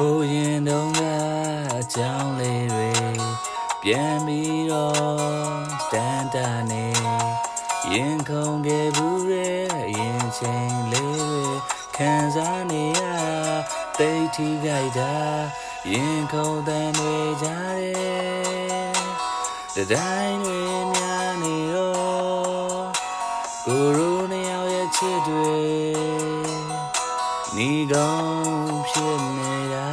ဟိုရင်တုန်းကအကြောင်းလေးတွေပြန်ပြီးတော့တန်တာနေရင်ခုန်ခဲ့ဘူးရဲ့ရင်ချိန်လေးတွေခံစားနေရတိတ်ထိခိုက်တာရင်ခုန်တဲ့တွေကြတယ်တိုင်းတွေများနေတော့ကိုရိုနှစ်ယောက်ရဲ့ချစ်တွေနီကောင်းဖြစ်နေတာ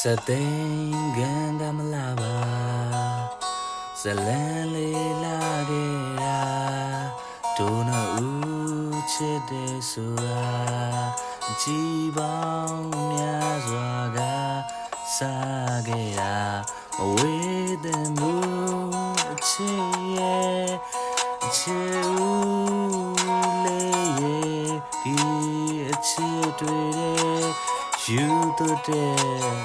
စသိန်းကန်ကမလာပါဇလန်လေးလာခဲ့တာဒုနဦးချစ်တဲ့ဆိုတာကြည်ပေါင်းများစွာကစားခဲ့တာမဝေးတဲ့မူအချစ်ရဲ့အချစ်ဦးလေးရဲ့ဒီအချစ်တွေယူသွတ်တဲ့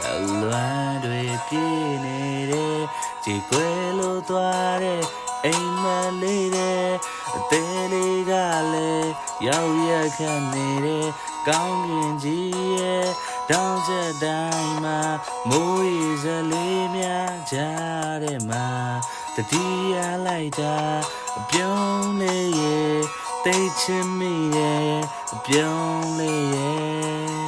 အလွမ်းတွေပြေးနေတဲ့ကြည်ကွယ်လို့သွားတဲ့အိမ်မလေးတဲ့အသေးလေးကလည်းရောက်ရခက်နေတဲ့ကောင်းကင်ကြီးရဲ့တောင်ချက်တိုင်းမှာမိုးရေစလေးများကြားတဲ့မှာတတိယလိုက်တာအပြုံးလေးရဲ့တိတ်ချင်မိရဲ့အပြုံးလေးရဲ့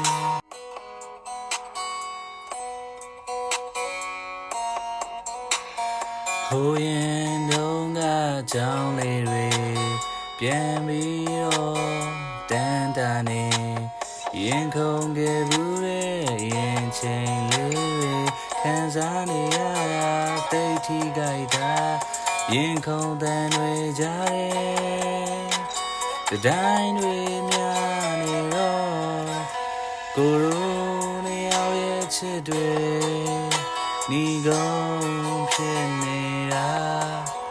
ဟိုရင်တုန်းကကြောင်းလေးတွေပြန်ပြီးတော့တန်တာနေရင်ခုန်ခဲ့ဘူးရဲ့ရင်ချိန်လေးတွေခံစားနေရတာတိတ်ထိခိုက်တာရင်ခုန်တဲ့တွေကြတယ်တိုင်းတွေများနေတော့ကိုရိုနှစ်ယောက်ရဲ့ချစ်တွေနီကောင်း